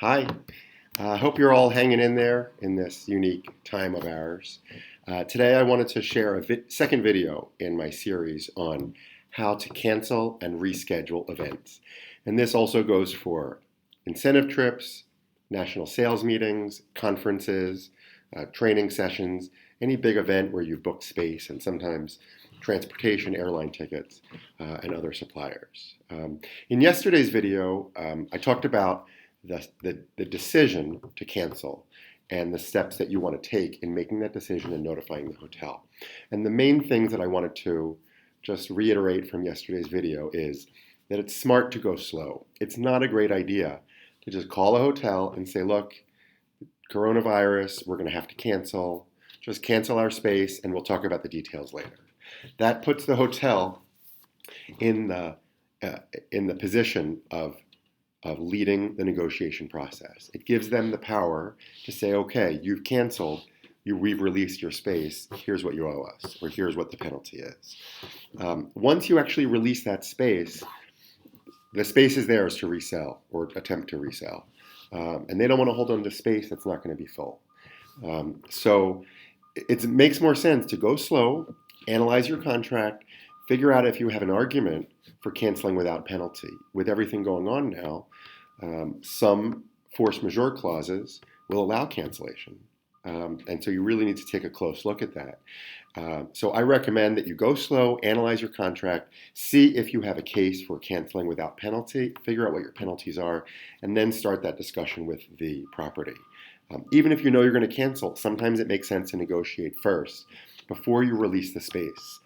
Hi. I hope you're all hanging in there in this unique time of ours. Today, I wanted to share a second video in my series on how to cancel and reschedule events. And this also goes for incentive trips, national sales meetings, conferences, training sessions, any big event where you've booked space, and sometimes transportation, airline tickets, and other suppliers. In yesterday's video, I talked about the decision to cancel and the steps that you want to take in making that decision and notifying the hotel. And the main things that I wanted to just reiterate from yesterday's video is that it's smart to go slow. It's not a great idea to just call a hotel and say, look, coronavirus, we're going to have to cancel. Just cancel our space and we'll talk about the details later. That puts the hotel in the position of leading the negotiation process. It gives them the power to say, okay, you've canceled, we've released your space, here's what you owe us, or here's what the penalty is. Once you actually release that space, the space is theirs to resell or attempt to resell. And they don't want to hold on to space that's not going to be full. So it makes more sense to go slow, analyze your contract, figure out if you have an argument for canceling without penalty. With everything going on now, some force majeure clauses will allow cancellation. And so you really need to take a close look at that. So I recommend that you go slow, analyze your contract, see if you have a case for canceling without penalty, figure out what your penalties are, and then start that discussion with the property. Even if you know you're going to cancel, sometimes it makes sense to negotiate first before you release the space,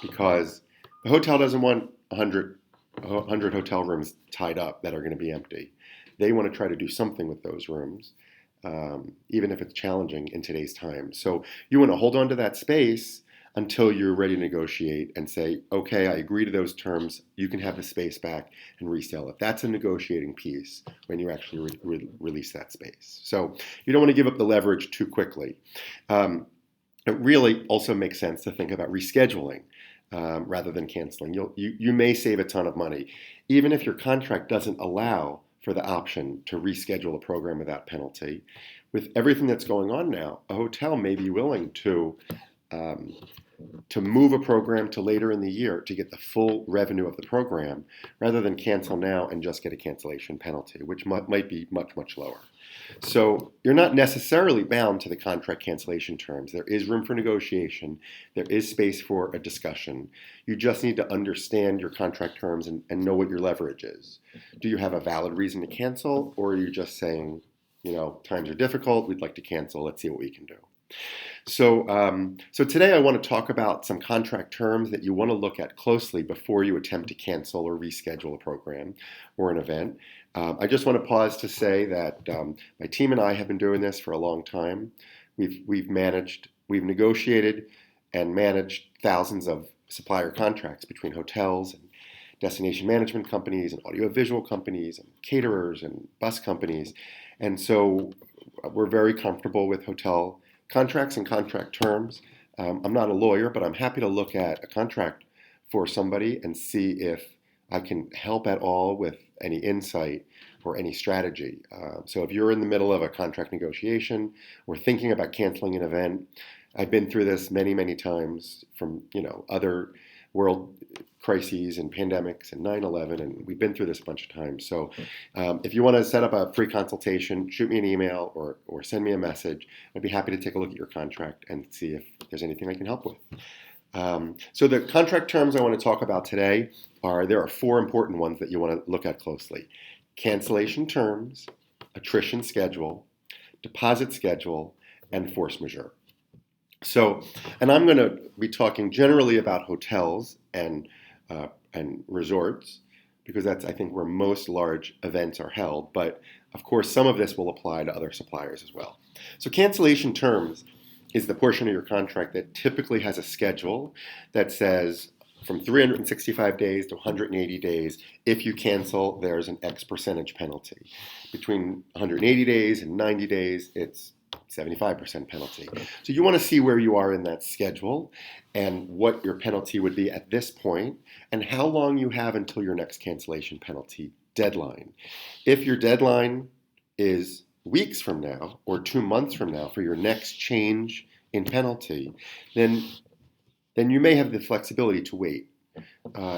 because the hotel doesn't want 100 hotel rooms tied up that are going to be empty. They want to try to do something with those rooms, even if it's challenging in today's time. So you want to hold on to that space until you're ready to negotiate and say, okay, I agree to those terms. You can have the space back and resell it. That's a negotiating piece when you actually release that space. So you don't want to give up the leverage too quickly. It really also makes sense to think about rescheduling rather than canceling. You may save a ton of money, even if your contract doesn't allow for the option to reschedule a program without penalty. With everything that's going on now, a hotel may be willing to move a program to later in the year to get the full revenue of the program rather than cancel now and just get a cancellation penalty, which might be much, much lower. So you're not necessarily bound to the contract cancellation terms. There is room for negotiation. There is space for a discussion. You just need to understand your contract terms and know what your leverage is. Do you have a valid reason to cancel, or are you just saying, times are difficult, we'd like to cancel, let's see what we can do? So today I want to talk about some contract terms that you want to look at closely before you attempt to cancel or reschedule a program or an event. I just want to pause to say that my team and I have been doing this for a long time. We've negotiated and managed thousands of supplier contracts between hotels and destination management companies and audiovisual companies and caterers and bus companies. And so we're very comfortable with hotel contracts and contract terms. I'm not a lawyer, but I'm happy to look at a contract for somebody and see if I can help at all with any insight or any strategy. So if you're in the middle of a contract negotiation or thinking about canceling an event, I've been through this many, many times from other world crises and pandemics and 9/11, and we've been through this a bunch of times. So if you want to set up a free consultation, shoot me an email or send me a message. I'd be happy to take a look at your contract and see if there's anything I can help with. So the contract terms I want to talk about today there are four important ones that you want to look at closely: cancellation terms, attrition schedule, deposit schedule, and force majeure. So, and I'm going to be talking generally about hotels and resorts, because that's, I think, where most large events are held. But of course, some of this will apply to other suppliers as well. So cancellation terms is the portion of your contract that typically has a schedule that says from 365 days to 180 days, if you cancel, there's an X percentage penalty. Between 180 days and 90 days, it's 75% penalty. So you want to see where you are in that schedule and what your penalty would be at this point and how long you have until your next cancellation penalty deadline. If your deadline is weeks from now or 2 months from now for your next change in penalty, then you may have the flexibility to wait.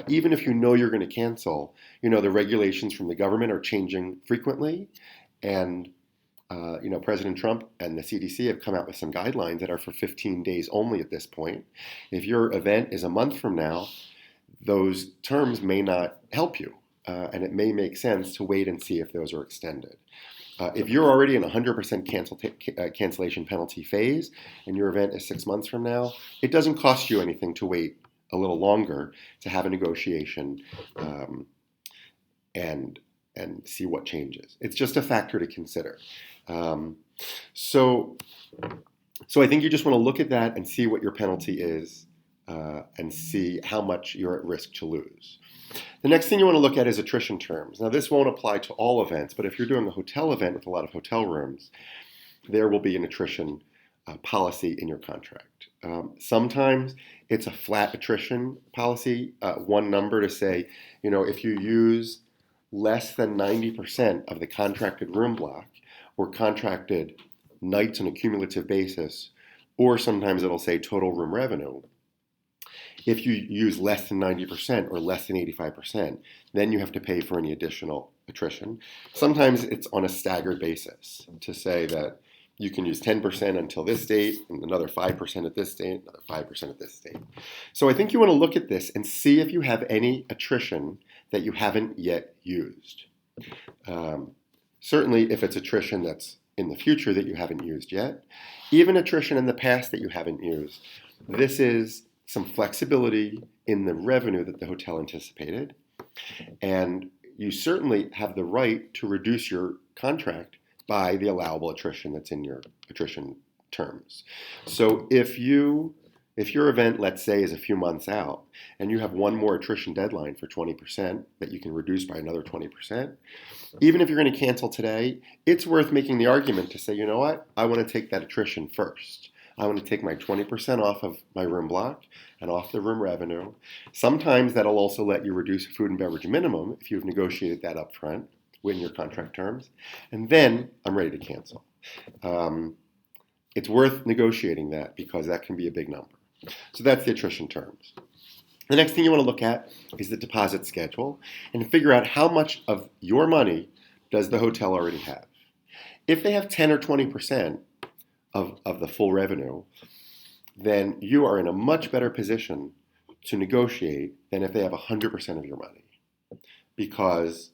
Even if you know you're going to cancel, the regulations from the government are changing frequently, and President Trump and the CDC have come out with some guidelines that are for 15 days only at this point. If your event is a month from now, those terms may not help you, and it may make sense to wait and see if those are extended. If you're already in 100% cancellation penalty phase and your event is 6 months from now, it doesn't cost you anything to wait a little longer to have a negotiation and see what changes. It's just a factor to consider. So I think you just want to look at that and see what your penalty is and see how much you're at risk to lose. The next thing you want to look at is attrition terms. Now, this won't apply to all events, but if you're doing a hotel event with a lot of hotel rooms, there will be an attrition policy in your contract. Sometimes it's a flat attrition policy, one number to say, if you use less than 90% of the contracted room block or contracted nights on a cumulative basis, or sometimes it'll say total room revenue. If you use less than 90% or less than 85%, then you have to pay for any additional attrition. Sometimes it's on a staggered basis to say that you can use 10% until this date, and another 5% at this date, another 5% at this date. So I think you want to look at this and see if you have any attrition that you haven't yet used. Certainly if it's attrition that's in the future that you haven't used yet, even attrition in the past that you haven't used, this is some flexibility in the revenue that the hotel anticipated, and you certainly have the right to reduce your contract by the allowable attrition that's in your attrition terms. So if your event, let's say, is a few months out, and you have one more attrition deadline for 20% that you can reduce by another 20%, even if you're going to cancel today, it's worth making the argument to say, you know what, I want to take that attrition first. I want to take my 20% off of my room block and off the room revenue. Sometimes that'll also let you reduce food and beverage minimum if you've negotiated that up front in your contract terms. And then I'm ready to cancel. It's worth negotiating that because that can be a big number. So that's the attrition terms. The next thing you want to look at is the deposit schedule and figure out how much of your money does the hotel already have. If they have 10 or 20%, of the full revenue, then you are in a much better position to negotiate than if they have 100% of your money. Because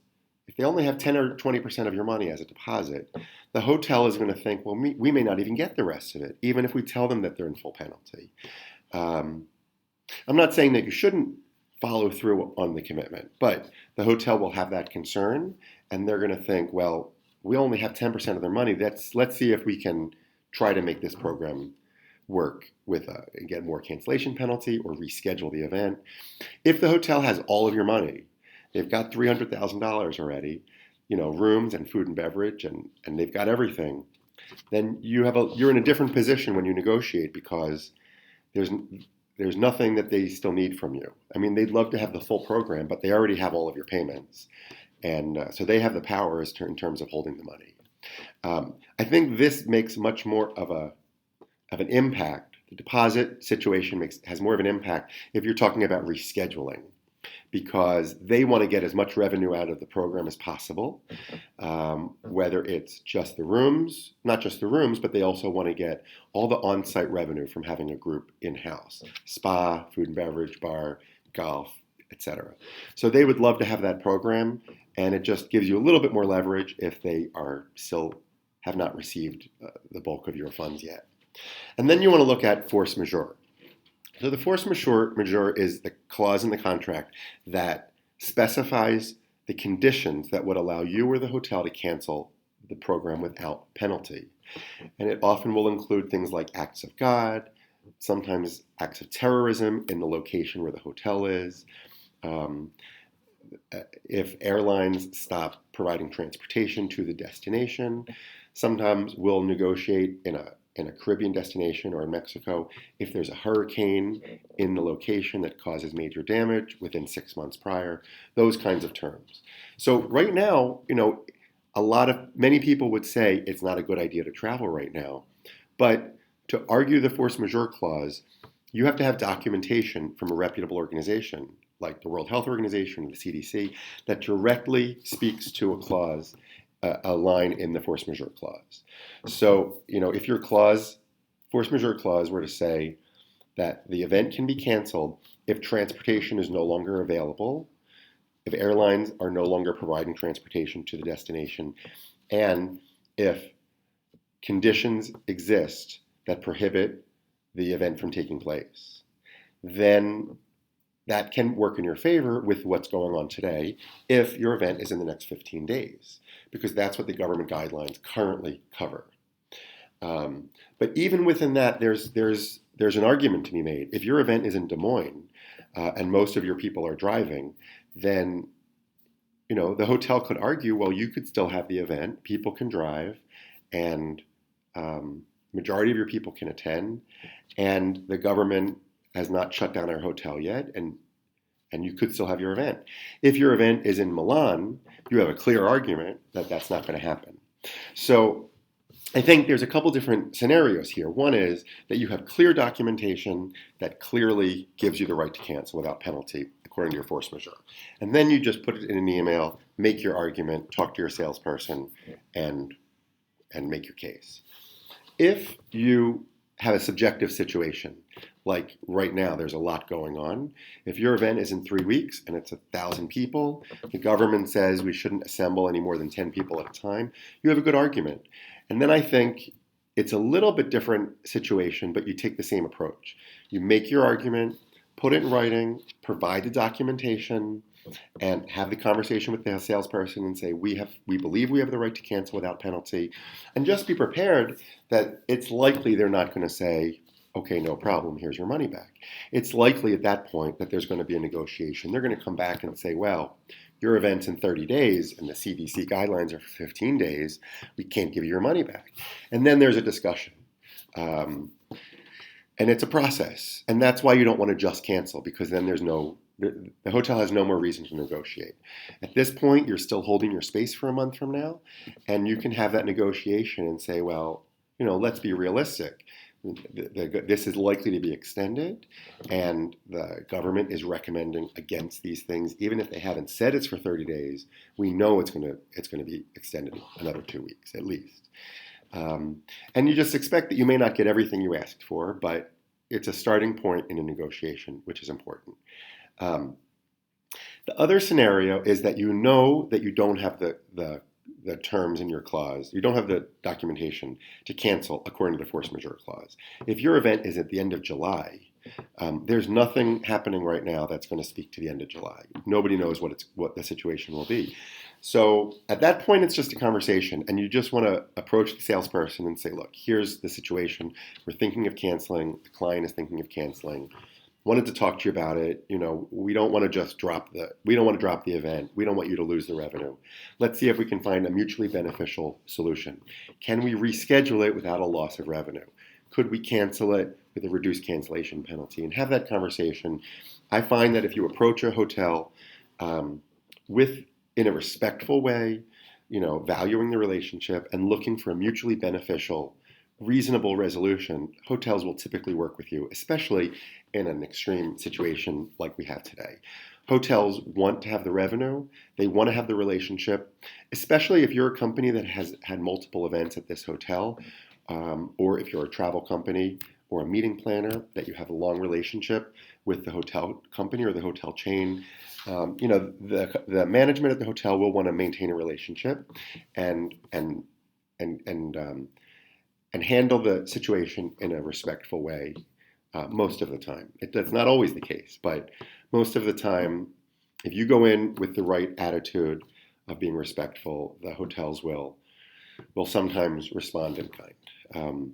if they only have 10 or 20% of your money as a deposit, the hotel is going to think, well, we may not even get the rest of it, even if we tell them that they're in full penalty. I'm not saying that you shouldn't follow through on the commitment, but the hotel will have that concern, and they're going to think, well, we only have 10% of their money. Let's see if we can try to make this program work with get more cancellation penalty or reschedule the event. If the hotel has all of your money, they've got $300,000 already, rooms and food and beverage, and they've got everything, then you're in a different position when you negotiate because there's nothing that they still need from you. I mean, they'd love to have the full program, but they already have all of your payments. And so they have the power in terms of holding the money. I think this makes much more of an impact. The deposit situation has more of an impact if you're talking about rescheduling, because they want to get as much revenue out of the program as possible, whether it's just the rooms, not just the rooms, but they also want to get all the on-site revenue from having a group in-house, spa, food and beverage, bar, golf, etc. So they would love to have that program, and it just gives you a little bit more leverage if they are still have not received the bulk of your funds yet. And then you want to look at force majeure. So the force majeure is the clause in the contract that specifies the conditions that would allow you or the hotel to cancel the program without penalty. And it often will include things like acts of God, sometimes acts of terrorism in the location where the hotel is. If airlines stop providing transportation to the destination, sometimes we'll negotiate in a Caribbean destination or in Mexico if there's a hurricane in the location that causes major damage within 6 months prior, those kinds of terms. So right now, Many people would say it's not a good idea to travel right now. But to argue the force majeure clause, you have to have documentation from a reputable organization like the World Health Organization or the CDC that directly speaks to a clause, a line in the force majeure clause. So, if your force majeure clause were to say that the event can be canceled if transportation is no longer available, if airlines are no longer providing transportation to the destination, and if conditions exist that prohibit the event from taking place, then that can work in your favor with what's going on today if your event is in the next 15 days, because that's what the government guidelines currently cover. But even within that, there's an argument to be made. If your event is in Des Moines and most of your people are driving, then the hotel could argue, well, you could still have the event, people can drive, and majority of your people can attend, and the government has not shut down our hotel yet, and you could still have your event. If your event is in Milan, you have a clear argument that that's not going to happen. So I think there's a couple different scenarios here. One is that you have clear documentation that clearly gives you the right to cancel without penalty, according to your force majeure. And then you just put it in an email, make your argument, talk to your salesperson, and make your case. If you have a subjective situation, like right now, there's a lot going on. If your event is in 3 weeks and it's 1,000 people, the government says we shouldn't assemble any more than 10 people at a time, you have a good argument. And then I think it's a little bit different situation, but you take the same approach. You make your argument, put it in writing, provide the documentation, and have the conversation with the salesperson and say, we believe we have the right to cancel without penalty. And just be prepared that it's likely they're not going to say, okay, no problem, here's your money back. It's likely at that point that there's going to be a negotiation. They're going to come back and say, well, your event's in 30 days and the CDC guidelines are for 15 days. We can't give you your money back. And then there's a discussion. And it's a process. And that's why you don't want to just cancel, because then the hotel has no more reason to negotiate. At this point, you're still holding your space for a month from now, and you can have that negotiation and say, well, let's be realistic. This is likely to be extended, and the government is recommending against these things. Even if they haven't said it's for 30 days, we know it's going to be extended another 2 weeks at least. And you just expect that you may not get everything you asked for, but it's a starting point in a negotiation, which is important. The other scenario is that you know that you don't have the terms in your clause, you don't have the documentation to cancel according to the force majeure clause. If your event is at the end of July, there's nothing happening right now that's going to speak to the end of July. Nobody knows what the situation will be. So at that point, it's just a conversation, and you just want to approach the salesperson and say, look, here's the situation. We're thinking of canceling. The client is thinking of canceling. Wanted to talk to you about it. We don't want to just drop the event. We don't want you to lose the revenue. Let's see if we can find a mutually beneficial solution. Can we reschedule it without a loss of revenue? Could we cancel it with a reduced cancellation penalty? And have that conversation. I find that if you approach a hotel in a respectful way, valuing the relationship and looking for a mutually beneficial, reasonable resolution, hotels will typically work with you, especially in an extreme situation like we have today. Hotels want to have the revenue. They want to have the relationship, especially if you're a company that has had multiple events at this hotel, or if you're a travel company or a meeting planner that you have a long relationship with the hotel company or the hotel chain. The management at the hotel will want to maintain a relationship and handle the situation in a respectful way most of the time. That's not always the case, but most of the time, if you go in with the right attitude of being respectful, the hotels will sometimes respond in kind.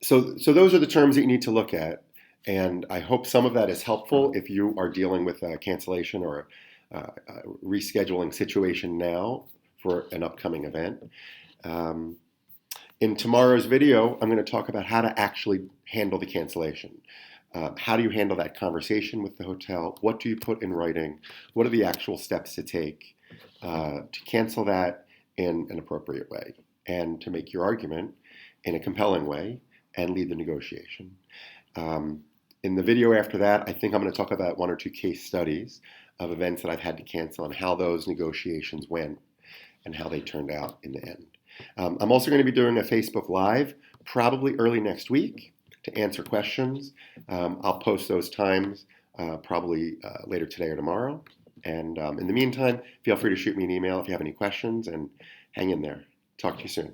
So those are the terms that you need to look at, and I hope some of that is helpful if you are dealing with a cancellation or a rescheduling situation now for an upcoming event. In tomorrow's video, I'm going to talk about how to actually handle the cancellation. How do you handle that conversation with the hotel? What do you put in writing? What are the actual steps to take to cancel that? in an appropriate way and to make your argument in a compelling way and lead the negotiation. In the video after that, I think I'm going to talk about 1 or 2 case studies of events that I've had to cancel and how those negotiations went and how they turned out in the end. I'm also going to be doing a Facebook Live probably early next week to answer questions. I'll post those times probably later today or tomorrow. And in the meantime, feel free to shoot me an email if you have any questions, and hang in there. Talk to you soon.